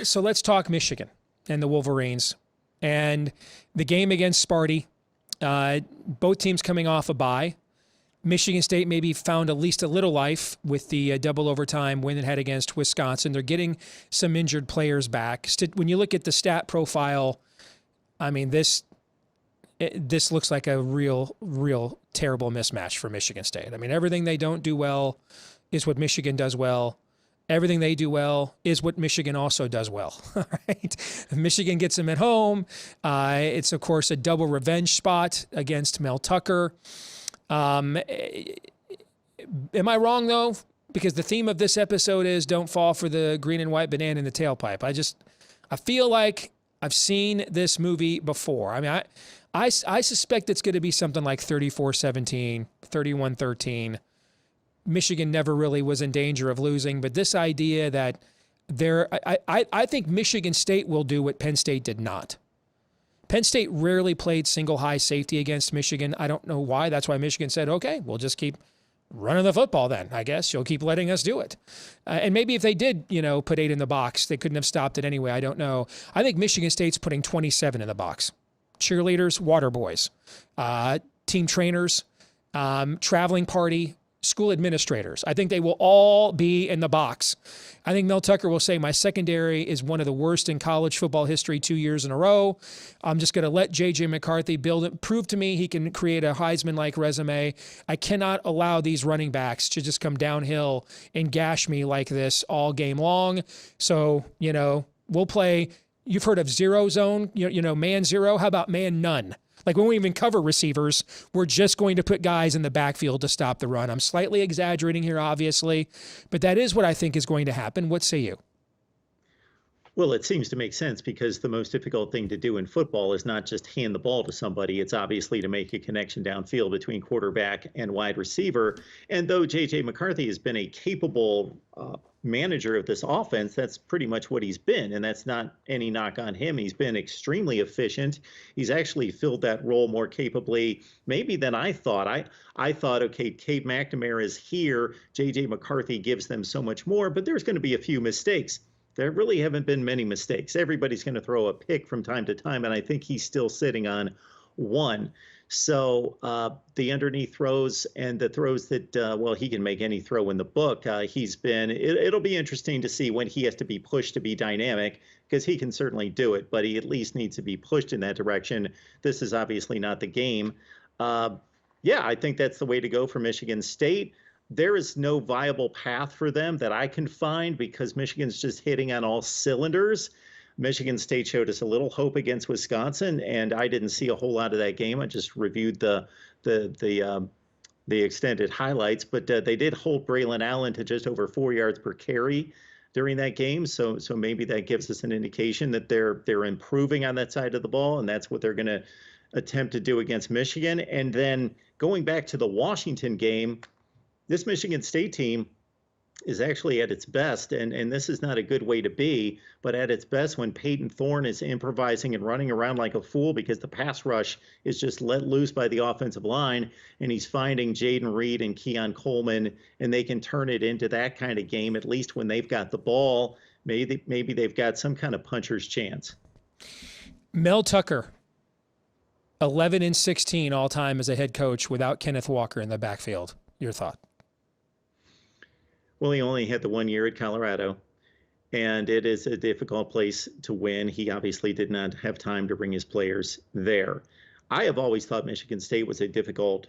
So let's talk Michigan and the Wolverines and the game against Sparty. Both teams coming off a bye. Michigan State maybe found at least a little life with the double overtime win it had against Wisconsin. They're getting some injured players back. When you look at the stat profile, I mean, this looks like a real terrible mismatch for Michigan State. I mean, everything they don't do well is what Michigan does well. Everything they do well is what Michigan also does well. All right. Michigan gets them at home. It's, of course, a double revenge spot against Mel Tucker. Am I wrong, though? Because the theme of this episode is don't fall for the green and white banana in the tailpipe. I feel like I've seen this movie before. I mean, I suspect it's going to be something like 34-17, 31-13. Michigan never really was in danger of losing, but this idea that I think Michigan State will do what Penn State did not. Penn State rarely played single high safety against Michigan. I don't know why. That's why Michigan said, okay, we'll just keep running the football then, I guess. You'll keep letting us do it. And maybe if they did, put 8 in the box, they couldn't have stopped it anyway. I don't know. I think Michigan State's putting 27 in the box. Cheerleaders, water boys, team trainers, traveling party, school administrators. I think they will all be in the box. I think Mel Tucker will say my secondary is one of the worst in college football history 2 years in a row. I'm just going to let J.J. McCarthy build it, prove to me he can create a Heisman-like resume. I cannot allow these running backs to just come downhill and gash me like this all game long. So, we'll play. You've heard of zero zone, man zero. How about man none? Like when we even cover receivers, we're just going to put guys in the backfield to stop the run. I'm slightly exaggerating here, obviously, but that is what I think is going to happen. What say you? Well, it seems to make sense because the most difficult thing to do in football is not just hand the ball to somebody. It's obviously to make a connection downfield between quarterback and wide receiver. And though J.J. McCarthy has been a capable manager of this offense, that's pretty much what he's been. And that's not any knock on him. He's been extremely efficient. He's actually filled that role more capably maybe than I thought. I thought, okay, Cade McNamara is here. J.J. McCarthy gives them so much more, but there's going to be a few mistakes. There really haven't been many mistakes. Everybody's going to throw a pick from time to time, and I think he's still sitting on one. So the underneath throws and the throws that, he can make any throw in the book. It'll be interesting to see when he has to be pushed to be dynamic, because he can certainly do it, but he at least needs to be pushed in that direction. This is obviously not the game. I think that's the way to go for Michigan State. There is no viable path for them that I can find because Michigan's just hitting on all cylinders. Michigan State showed us a little hope against Wisconsin, and I didn't see a whole lot of that game. I just reviewed the extended highlights, but they did hold Braylon Allen to just over 4 yards per carry during that game. So maybe that gives us an indication that they're improving on that side of the ball, and that's what they're going to attempt to do against Michigan. And then going back to the Washington game, this Michigan State team is actually at its best, and this is not a good way to be, but at its best when Peyton Thorne is improvising and running around like a fool because the pass rush is just let loose by the offensive line, and he's finding Jaden Reed and Keon Coleman, and they can turn it into that kind of game, at least when they've got the ball. Maybe they've got some kind of puncher's chance. Mel Tucker, 11-16 all-time as a head coach without Kenneth Walker in the backfield. Your thought? Well, he only had the 1 year at Colorado, and it is a difficult place to win. He obviously did not have time to bring his players there. I have always thought Michigan State was a difficult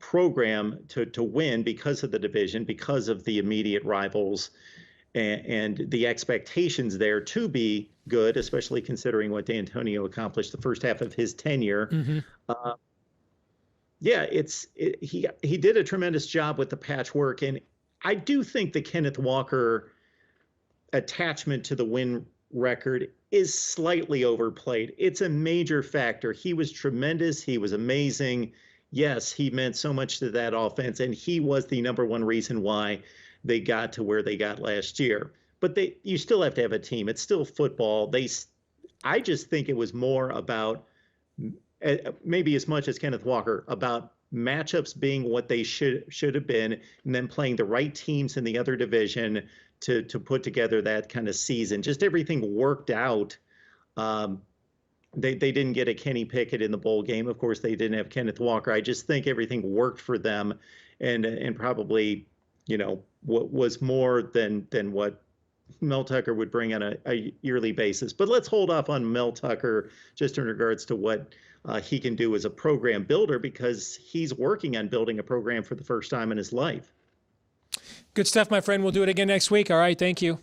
program to win because of the division, because of the immediate rivals, and the expectations there to be good, especially considering what D'Antonio accomplished the first half of his tenure. Mm-hmm. He did a tremendous job with the patchwork, and I do think the Kenneth Walker attachment to the win record is slightly overplayed. It's a major factor. He was tremendous. He was amazing. Yes, he meant so much to that offense, and he was the number one reason why they got to where they got last year. But you still have to have a team. It's still football. I just think it was more about, maybe as much as Kenneth Walker, about matchups being what they should have been, and then playing the right teams in the other division to put together that kind of season. Just everything worked out. They didn't get a Kenny Pickett in the bowl game. Of course, they didn't have Kenneth Walker. I just think everything worked for them, and probably, what was more than what Mel Tucker would bring on a yearly basis. But let's hold off on Mel Tucker just in regards to what he can do as a program builder, because he's working on building a program for the first time in his life. Good stuff, my friend. We'll do it again next week. All right. Thank you.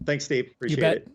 Thanks, Steve. Appreciate You bet. it.